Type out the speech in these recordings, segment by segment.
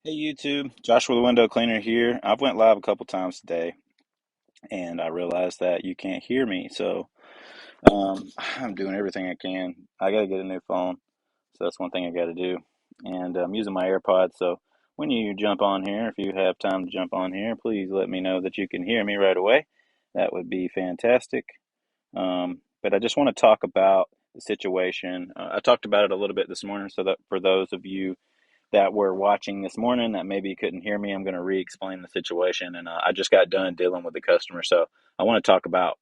Hey YouTube, Joshua the window cleaner here. I've went live a couple times today and I realized that you can't hear me. I'm doing everything I can. I gotta get a new phone. So that's one thing I gotta do. And I'm using my AirPods. So when you jump on here, if you have time to jump on here, please let me know that you can hear me right away. That would be fantastic. But I just want to talk about the situation. I talked about it a little bit this morning, so that for those of you that were watching this morning that maybe couldn't hear me, I'm going to re-explain the situation. And I just got done dealing with the customer, so I want to talk about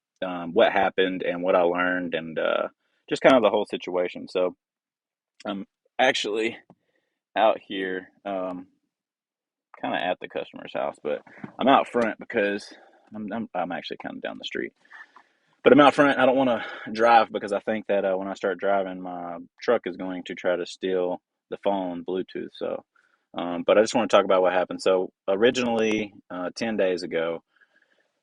what happened and what I learned, and just kind of the whole situation. So I'm actually out here, kind of at the customer's house, but I'm out front because I'm actually kind of down the street. But I'm out front. I don't want to drive because I think that when I start driving, my truck is going to try to steal the phone Bluetooth. But I just want to talk about what happened. So originally, 10 days ago,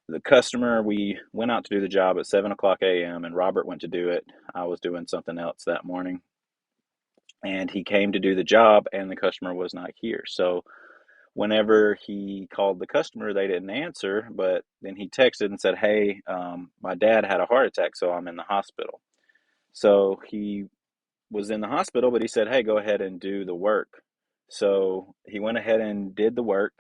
the customer, we went out to do the job at 7 o'clock a.m. and Robert went to do it. I was doing something else that morning, and he came to do the job, and the customer was not here. So whenever he called the customer, they didn't answer, but then he texted and said, "Hey, my dad had a heart attack, so I'm in the hospital." So he was in the hospital, but he said, "Hey, go ahead and do the work." So he went ahead and did the work,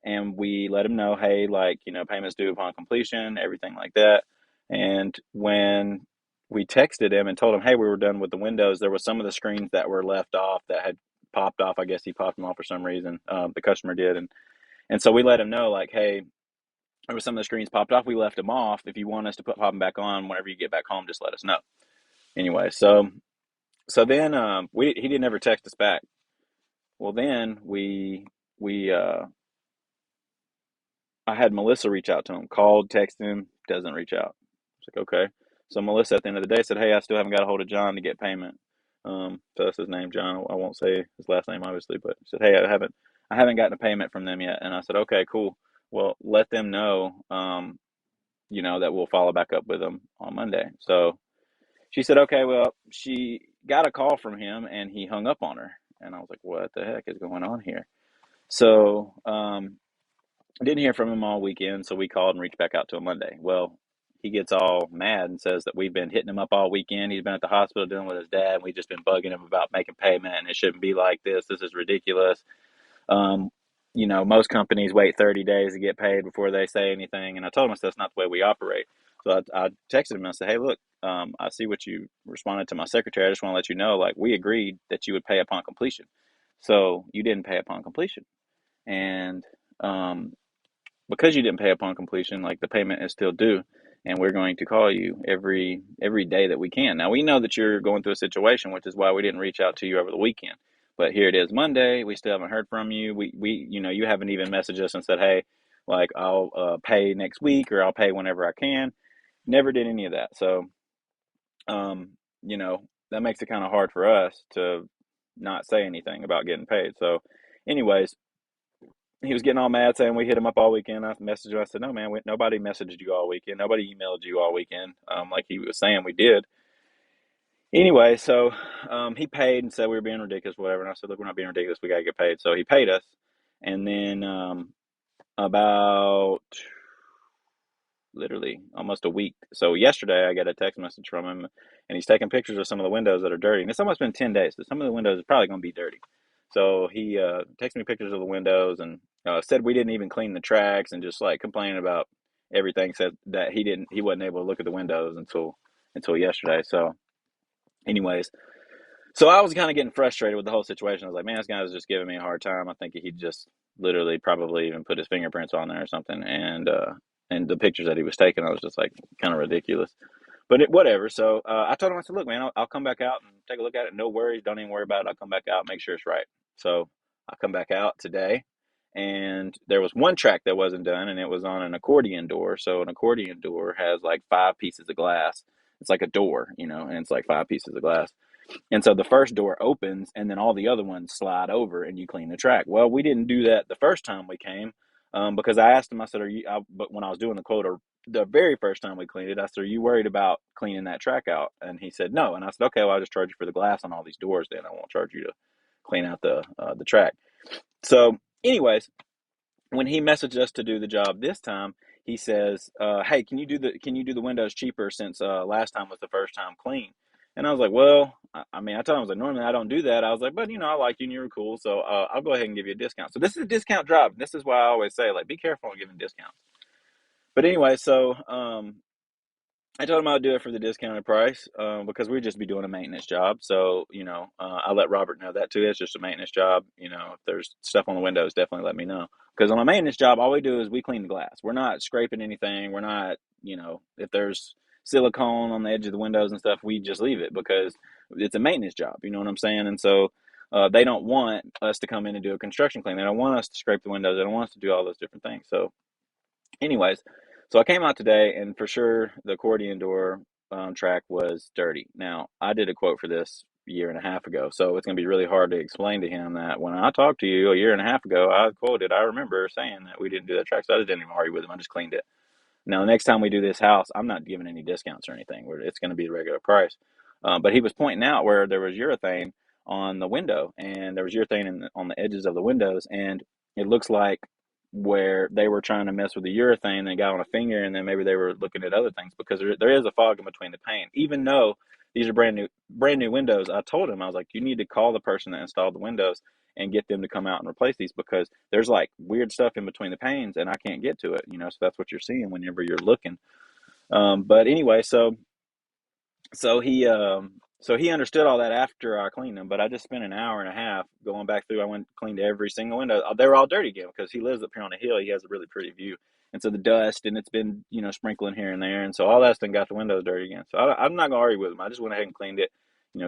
and we let him know, "Hey, like, payments due upon completion, everything like that." And when we texted him and told him, "Hey, we were done with the windows," there was some of the screens that were left off that had popped off. I guess he popped them off for some reason. The customer did, and so we let him know, like, "Hey, there was some of the screens popped off. We left them off. If you want us to pop them back on whenever you get back home, just let us know." Anyway, so then he didn't ever text us back. Well, then we I had Melissa reach out to him, called, texted him, doesn't reach out. It's like, okay. So Melissa at the end of the day said, "Hey, I still haven't got a hold of John to get payment." So that's his name, John. I won't say his last name, obviously, but he said, "Hey, I haven't gotten a payment from them yet." And I said, "Okay, cool. Well, let them know, that we'll follow back up with them on Monday." So she said, "Okay, well," she got a call from him and he hung up on her. And I was like, "What the heck is going on here?" So I didn't hear from him all weekend. So we called and reached back out to him Monday. Well, he gets all mad and says that we've been hitting him up all weekend. He's been at the hospital dealing with his dad. And we've just been bugging him about making payment, and it shouldn't be like this. This is ridiculous. Um, most companies wait 30 days to get paid before they say anything. And I told him that's not the way we operate. So I texted him and I said, "Hey, look, I see what you responded to my secretary. I just want to let you know, like, we agreed that you would pay upon completion. So you didn't pay upon completion. And because you didn't pay upon completion, like, the payment is still due. And we're going to call you every day that we can. Now, we know that you're going through a situation, which is why we didn't reach out to you over the weekend. But here it is Monday. We still haven't heard from you. You haven't even messaged us and said, "Hey, like, I'll pay next week or I'll pay whenever I can." Never did any of that. So, um, that makes it kind of hard for us to not say anything about getting paid. So, anyways, he was getting all mad saying we hit him up all weekend. I messaged him. I said, "No, man, nobody messaged you all weekend. Nobody emailed you all weekend, like he was saying we did." Anyway, so he paid and said we were being ridiculous, whatever. And I said, "Look, we're not being ridiculous. We got to get paid." So he paid us. And then about literally almost a week. So yesterday, I got a text message from him, and he's taking pictures of some of the windows that are dirty. And it's almost been 10 days, so some of the windows are probably going to be dirty. So he texted me pictures of the windows and said we didn't even clean the tracks, and just like complaining about everything. Said that he wasn't able to look at the windows until yesterday. So, anyways, so I was kind of getting frustrated with the whole situation. I was like, "Man, this guy was just giving me a hard time. I think he just literally probably even put his fingerprints on there or something." And the pictures that he was taking, I was just like, kind of ridiculous. But whatever. So I told him, I said, "Look, man, I'll come back out and take a look at it. No worries. Don't even worry about it. I'll come back out, make sure it's right." So I come back out today, and there was one track that wasn't done, and it was on an accordion door. So an accordion door has like five pieces of glass. It's like a door, and it's like five pieces of glass. And so the first door opens, and then all the other ones slide over, and you clean the track. Well, we didn't do that the first time we came, because I asked him. I said, but when I was doing the quote, or the very first time we cleaned it, I said, "Are you worried about cleaning that track out?" And he said, "No." And I said, "Okay, well, I'll just charge you for the glass on all these doors. Then I won't charge you to clean out the track." So anyways, when he messaged us to do the job this time, he says, "Hey, can you do the windows cheaper since last time was the first time clean?" And I was like, "Well, I mean, I told him I was like, normally I don't do that." I was like, "But I like you and you were cool, so I'll go ahead and give you a discount." So this is a discount job. This is why I always say, like, be careful on giving discounts. But anyway, so I told him I would do it for the discounted price because we'd just be doing a maintenance job. So, I let Robert know that too. It's just a maintenance job. If there's stuff on the windows, definitely let me know. Because on a maintenance job, all we do is we clean the glass. We're not scraping anything. We're not, if there's silicone on the edge of the windows and stuff, we just leave it because it's a maintenance job. You know what I'm saying? And so they don't want us to come in and do a construction clean. They don't want us to scrape the windows. They don't want us to do all those different things. So, anyways, so I came out today, and for sure the accordion door track was dirty. Now, I did a quote for this a year and a half ago, so it's going to be really hard to explain to him that when I talked to you a year and a half ago, I remember saying that we didn't do that track, so I just didn't even argue with him. I just cleaned it. Now, the next time we do this house, I'm not giving any discounts or anything. It's going to be the regular price. But he was pointing out where there was urethane on the window, and there was urethane on the edges of the windows, and it looks like where they were trying to mess with the urethane, they got on a finger, and then maybe they were looking at other things because there is a fog in between the pane. Even though these are brand new windows, I told him I was like, you need to call the person that installed the windows and get them to come out and replace these because there's like weird stuff in between the panes and I can't get to it, so that's what you're seeing whenever you're looking. But anyway, so he understood all that after I cleaned them, but I just spent an hour and a half going back through. I went and cleaned every single window. They were all dirty again because he lives up here on a hill. He has a really pretty view, and so the dust and it's been sprinkling here and there, and so all that stuff got the windows dirty again. So I'm not gonna argue with him. I just went ahead and cleaned it.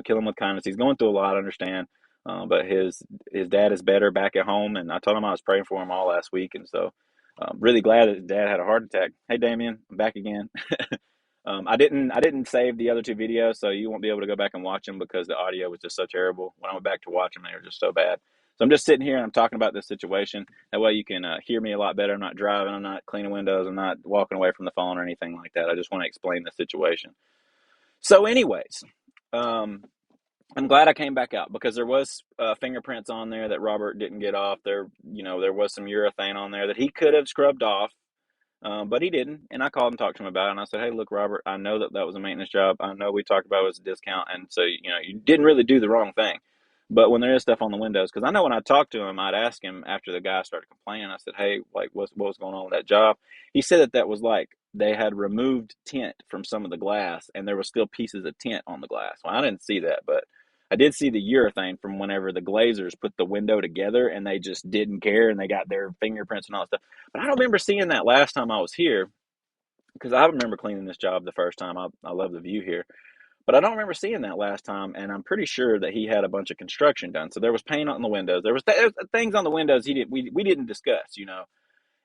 Kill him with kindness. He's going through a lot, I understand, but his dad is better back at home, and I told him I was praying for him all last week, and so really glad that his dad had a heart attack. Hey, Damien, I'm back again. I didn't save the other two videos, so you won't be able to go back and watch them because the audio was just so terrible. When I went back to watch them, they were just so bad. So I'm just sitting here and I'm talking about this situation. That way you can hear me a lot better. I'm not driving. I'm not cleaning windows. I'm not walking away from the phone or anything like that. I just want to explain the situation. So, anyways, um, I'm glad I came back out because there was fingerprints on there that Robert didn't get off. There was some urethane on there that he could have scrubbed off, but he didn't. And I called and talked to him about it. And I said, "Hey, look, Robert, I know that that was a maintenance job. I know we talked about it was a discount. And so, you didn't really do the wrong thing. But when there is stuff on the windows, because I know when I talked to him, I'd ask him after the guy started complaining, I said, "Hey, like, what was going on with that job?" He said that was like they had removed tint from some of the glass and there was still pieces of tint on the glass. Well, I didn't see that, but I did see the urethane from whenever the glazers put the window together and they just didn't care and they got their fingerprints and all that stuff. But I don't remember seeing that last time I was here because I remember cleaning this job the first time. I love the view here, but I don't remember seeing that last time. And I'm pretty sure that he had a bunch of construction done. So there was paint on the windows. There was things on the windows we didn't discuss.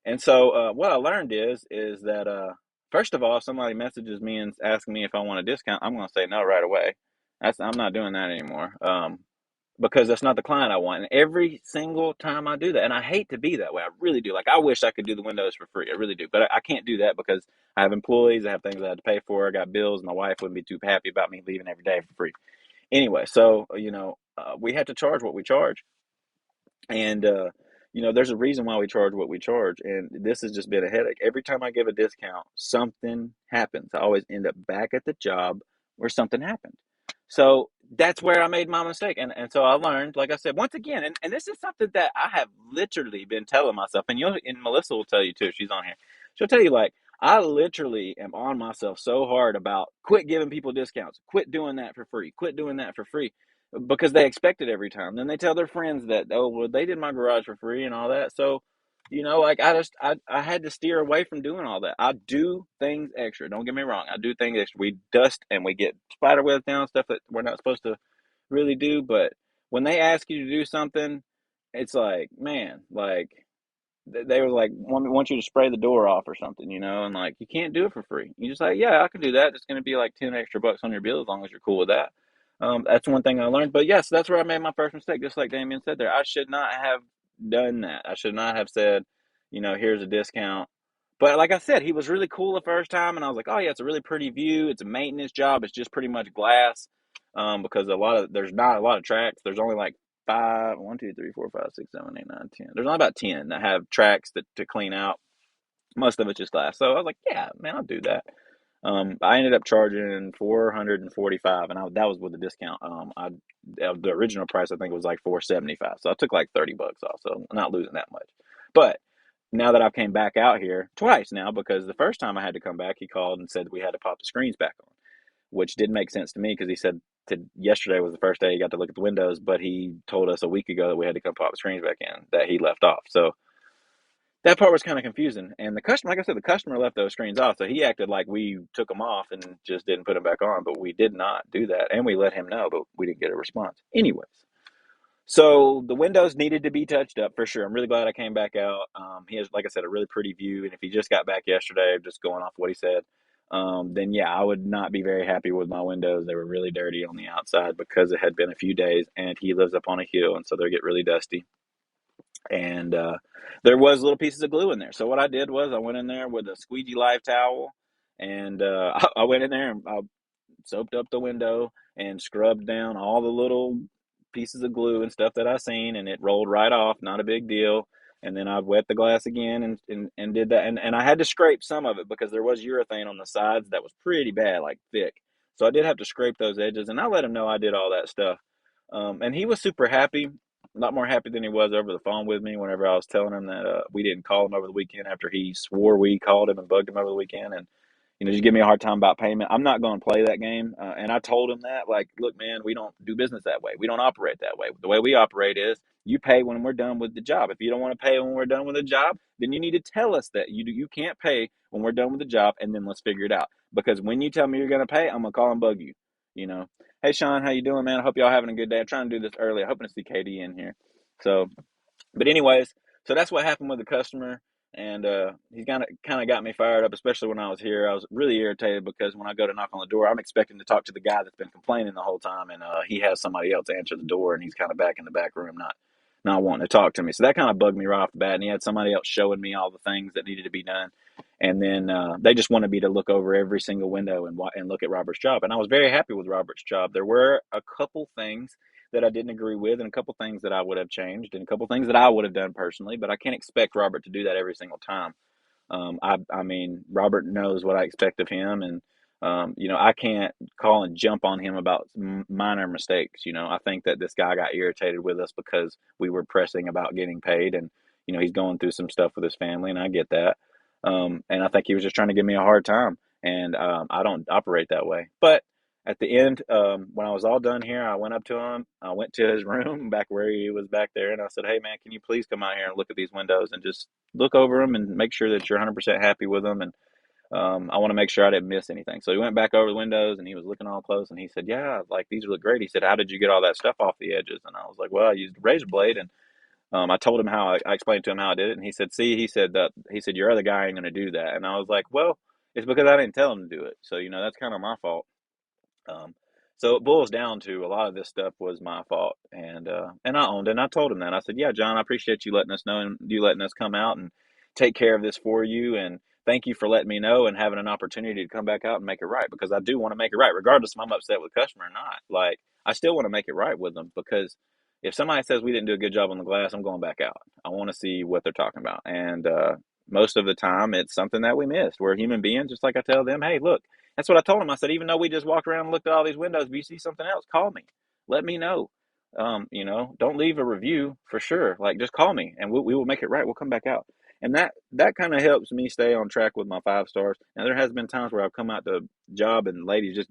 And so what I learned is that first of all, if somebody messages me and asking me if I want a discount, I'm going to say no right away. I'm not doing that anymore. Because that's not the client I want. And every single time I do that, and I hate to be that way, I really do. Like, I wish I could do the windows for free. I really do. But I can't do that because I have employees, I have things I have to pay for, I got bills. My wife wouldn't be too happy about me leaving every day for free. Anyway, so, we have to charge what we charge. And, there's a reason why we charge what we charge. And this has just been a headache. Every time I give a discount, something happens. I always end up back at the job where something happened. So that's where I made my mistake. And so I learned, like I said, once again, and this is something that I have literally been telling myself, and Melissa will tell you too, if she's on here. She'll tell you, like, I literally am on myself so hard about quit giving people discounts, quit doing that for free, quit doing that for free because they expect it every time. Then they tell their friends that, oh, well, they did my garage for free and all that. So, like I had to steer away from doing all that. I do things extra. Don't get me wrong. I do things extra. We dust and we get spider webs down, stuff that we're not supposed to really do. But when they ask you to do something, it's like, man, like they were like, want you to spray the door off or something, and like, you can't do it for free. You just like, yeah, I can do that. It's going to be like 10 extra bucks on your bill as long as you're cool with that. That's one thing I learned. But yes, that's where I made my first mistake. Just like Damien said there, I should not have done that. I should not have said, here's a discount. But like I said, he was really cool the first time, and I was like, oh yeah, it's a really pretty view. It's a maintenance job. It's just pretty much glass, because there's not a lot of tracks. There's only like five, 1, 2, 3, 4, 5, 6, 7, 8, 9, 10. There's only about 10 that have tracks to clean out. Most of it's just glass. So I was like, yeah, man, I'll do that. I ended up charging 445, and that was with a discount. The original price I think was like 475, so I took like $30 off. So I'm not losing that much. But now that I came back out here twice now, because the first time I had to come back, he called and said we had to pop the screens back on, which didn't make sense to me because he said yesterday was the first day he got to look at the windows, but he told us a week ago that we had to come pop the screens back in that he left off. So that part was kind of confusing. And the customer, like I said, the customer left those screens off, so he acted like we took them off and just didn't put them back on, but we did not do that, and we let him know, but we didn't get a response. Anyways, so the windows needed to be touched up for sure. I'm really glad I came back out. He has, like I said, a really pretty view, and if he just got back yesterday, just going off what he said, then yeah, I would not be very happy with my windows. They were really dirty on the outside because it had been a few days, and he lives up on a hill, and so they get really dusty. And there was little pieces of glue in there. So what I did was I went in there with a squeegee live towel, and I went in there and I soaped up the window and scrubbed down all the little pieces of glue and stuff that I seen, and it rolled right off, not a big deal. And then I'd wet the glass again and did that. And I had to scrape some of it because there was urethane on the sides that was pretty bad, like thick. So I did have to scrape those edges, and I let him know I did all that stuff. And he was super happy, a lot more happy than he was over the phone with me whenever I was telling him that we didn't call him over the weekend after he swore we called him and bugged him over the weekend. And just give me a hard time about payment. I'm not going to play that game. And I told him that, like, look, man, we don't do business that way. We don't operate that way. The way we operate is you pay when we're done with the job. If you don't want to pay when we're done with the job, then you need to tell us that you can't pay when we're done with the job, and then let's figure it out. Because when you tell me you're going to pay, I'm going to call and bug you, you know. Hey, Sean, how you doing, man? I hope y'all having a good day. I'm trying to do this early. I'm hoping to see Katie in here. So, but anyways, so that's what happened with the customer, and he kind of got me fired up, especially when I was here. I was really irritated because when I go to knock on the door, I'm expecting to talk to the guy that's been complaining the whole time, and he has somebody else answer the door, and he's kind of back in the back room, not wanting to talk to me. So that kind of bugged me right off the bat. And he had somebody else showing me all the things that needed to be done, and then they just wanted me to look over every single window and look at Robert's job. And I was very happy with Robert's job. There were a couple things that I didn't agree with, and a couple things that I would have changed, and a couple things that I would have done personally, but I can't expect Robert to do that every single time. I mean, Robert knows what I expect of him, and I can't call and jump on him about minor mistakes. I think that this guy got irritated with us because we were pressing about getting paid, and he's going through some stuff with his family, and I get that. And I think he was just trying to give me a hard time, and I don't operate that way. But at the end, when I was all done here, I went up to him. I went to his room back where he was back there, and I said, "Hey, man, can you please come out here and look at these windows and just look over them and make sure that you're 100% happy with them?" And I want to make sure I didn't miss anything. So he went back over the windows and he was looking all close, and he said, "Yeah, like these look great." He said, "How did you get all that stuff off the edges?" And I was like, "Well, I used a razor blade." And I told him how I explained to him how I did it, and he said, "See," he said, "Your other guy ain't going to do that." And I was like, "Well, it's because I didn't tell him to do it. So that's kind of my fault." Um, so it boils down to a lot of this stuff was my fault, and I owned it. And I told him that. I said, "Yeah, John, I appreciate you letting us know and you letting us come out and take care of this for you. And thank you for letting me know and having an opportunity to come back out and make it right, because I do want to make it right, regardless if I'm upset with the customer or not. Like, I still want to make it right with them, because if somebody says we didn't do a good job on the glass, I'm going back out. I want to see what they're talking about, and most of the time it's something that we missed. We're human beings, just like I tell them, hey, look." That's what I told him. I said, even though we just walked around and looked at all these windows, if you see something else, call me. Let me know. Don't leave a review for sure. Like, just call me and we will make it right. We'll come back out. And that kind of helps me stay on track with my 5 stars. Now, there has been times where I've come out to job and ladies just,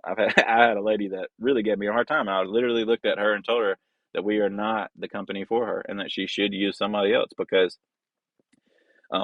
I had a lady that really gave me a hard time. I literally looked at her and told her that we are not the company for her and that she should use somebody else, because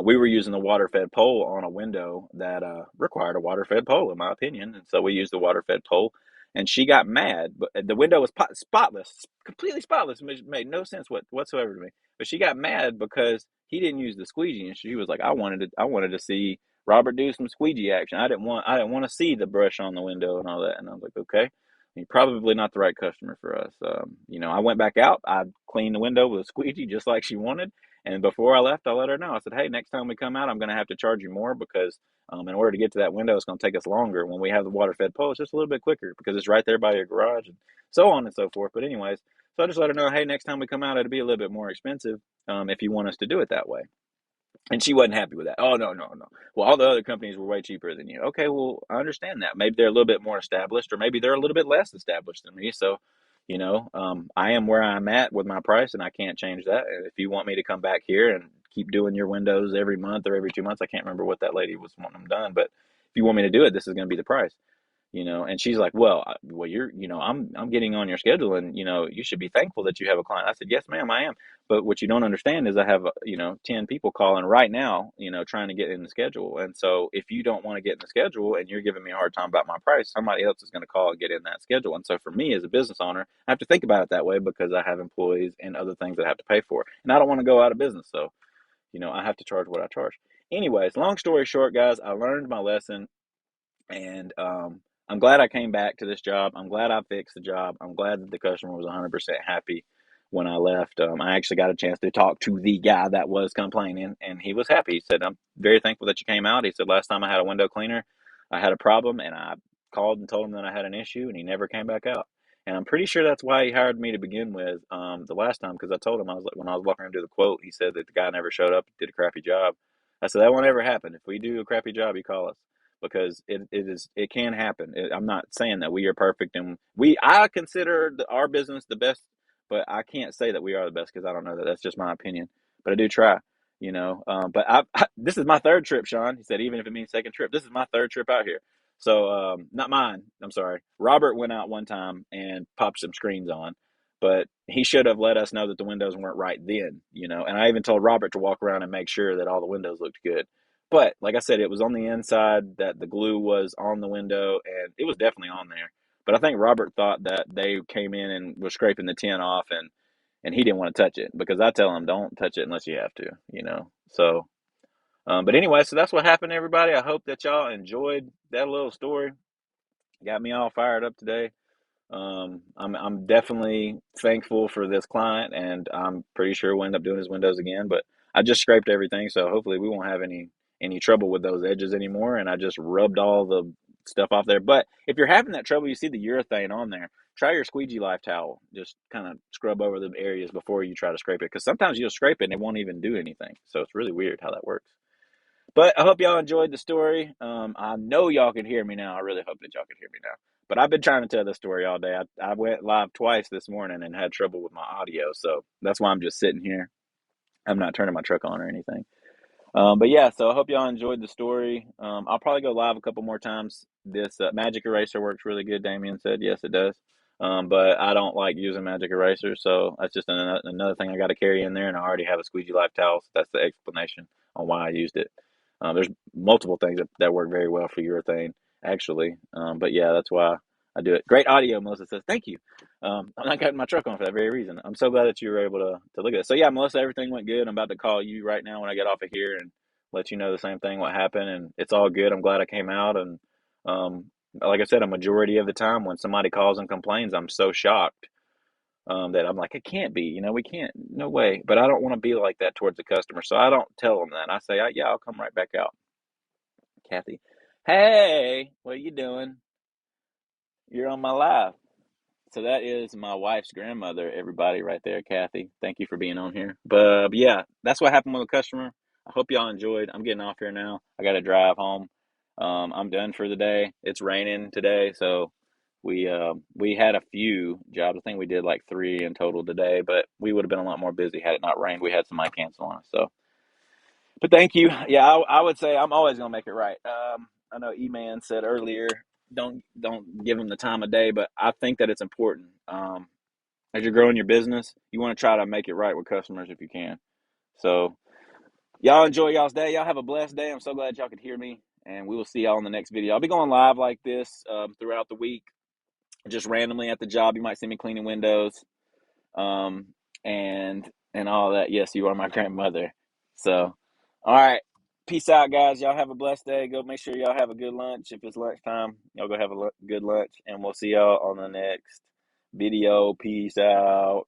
we were using the water-fed pole on a window that required a water-fed pole, in my opinion, and so we used the water-fed pole. And she got mad, but the window was spotless, completely spotless. It made no sense whatsoever to me. But she got mad because he didn't use the squeegee, and she was like, "I wanted to see Robert do some squeegee action. I didn't want to see the brush on the window and all that." And I was like, "Okay, you're probably not the right customer for us." I went back out. I cleaned the window with a squeegee just like she wanted. And before I left, I let her know. I said, "Hey, next time we come out, I'm going to have to charge you more, because in order to get to that window, it's going to take us longer. When we have the water fed pole, it's just a little bit quicker because it's right there by your garage," and so on and so forth. But anyways, So I just let her know, hey, next time we come out, it'll be a little bit more expensive if you want us to do it that way. And she wasn't happy with that. Oh, no, no, no. Well, all the other companies were way cheaper than you. Okay, well, I understand that. Maybe they're a little bit more established, or maybe they're a little bit less established than me. So, I am where I'm at with my price, and I can't change that. And if you want me to come back here and keep doing your windows every month or every 2 months, I can't remember what that lady was wanting them done, but if you want me to do it, this is going to be the price. And she's like, well, I'm getting on your schedule, and you should be thankful that you have a client. I said, yes, ma'am, I am. But what you don't understand is I have 10 people calling right now, trying to get in the schedule. And so if you don't want to get in the schedule and you're giving me a hard time about my price, somebody else is going to call and get in that schedule. And so for me as a business owner, I have to think about it that way, because I have employees and other things that I have to pay for, and I don't want to go out of business. So I have to charge what I charge. Anyways, long story short, guys, I learned my lesson. And I'm glad I came back to this job. I'm glad I fixed the job. I'm glad that the customer was 100% happy when I left. I actually got a chance to talk to the guy that was complaining, and he was happy. He said, I'm very thankful that you came out. He said, last time I had a window cleaner, I had a problem, and I called and told him that I had an issue, and he never came back out. And I'm pretty sure that's why he hired me to begin with the last time, because I told him, I was like, when I was walking him to the quote, he said that the guy never showed up, did a crappy job. I said, that won't ever happen. If we do a crappy job, you call us, because it can happen. I'm not saying that we are perfect, and I consider our business the best, but I can't say that we are the best, because I don't know that. That's just my opinion, but I do try. But this is my third trip, Sean. He said, even if it means second trip, this is my third trip out here. So not mine. I'm sorry. Robert went out one time and popped some screens on, but he should have let us know that the windows weren't right then. And I even told Robert to walk around and make sure that all the windows looked good. But like I said, it was on the inside that the glue was on the window, and it was definitely on there. But I think Robert thought that they came in and was scraping the tin off, and he didn't want to touch it, because I tell him, don't touch it unless you have to. So, but anyway, so that's what happened, everybody. I hope that y'all enjoyed that little story. Got me all fired up today. I'm definitely thankful for this client, and I'm pretty sure we'll end up doing his windows again. But I just scraped everything, so hopefully we won't have any trouble with those edges anymore. And I just rubbed all the stuff off there. But if you're having that trouble, you see the urethane on there, try your Squeegee Life towel. Just kind of scrub over the areas before you try to scrape it, because sometimes you'll scrape it and it won't even do anything. So it's really weird how that works. But I hope y'all enjoyed the story. I know y'all can hear me now. I really hope that y'all can hear me now. But I've been trying to tell this story all day. I went live twice this morning and had trouble with my audio. So that's why I'm just sitting here. I'm not turning my truck on or anything. But yeah, so I hope y'all enjoyed the story. I'll probably go live a couple more times. This Magic Eraser works really good, Damien said. Yes, it does. But I don't like using Magic Eraser, so that's just another thing I got to carry in there. And I already have a Squeegee Life towel, so that's the explanation on why I used it. There's multiple things that work very well for urethane, actually. But yeah, that's why I do it. Great audio, Melissa says. Thank you. I'm not cutting my truck on for that very reason. I'm so glad that you were able to look at it. So yeah, Melissa, everything went good. I'm about to call you right now when I get off of here and let you know the same thing, what happened, and it's all good. I'm glad I came out, and like I said, a majority of the time when somebody calls and complains, I'm so shocked that I'm like, it can't be, we can't, no way. But I don't want to be like that towards the customer, so I don't tell them that. I say, yeah, I'll come right back out. Kathy, hey, what are you doing? You're on my live. So that is my wife's grandmother, everybody, right there, Kathy. Thank you for being on here. But yeah, that's what happened with a customer. I hope y'all enjoyed. I'm getting off here now. I got to drive home. I'm done for the day. It's raining today, so we had a few jobs. I think we did like 3 in total today, but we would have been a lot more busy had it not rained. We had somebody cancel on us. So, but thank you. Yeah, I would say I'm always gonna make it right. I know E-Man said earlier, don't give them the time of day, but I think that it's important. As you're growing your business, you want to try to make it right with customers if you can. So y'all enjoy y'all's day. Y'all have a blessed day. I'm so glad y'all could hear me, and we will see y'all in the next video. I'll be going live like this throughout the week, just randomly at the job. You might see me cleaning windows, um, and all that. Yes, you are my grandmother. So, all right. Peace out, guys. Y'all have a blessed day. Go make sure y'all have a good lunch. If it's lunchtime, y'all go have a good lunch, and we'll see y'all on the next video. Peace out.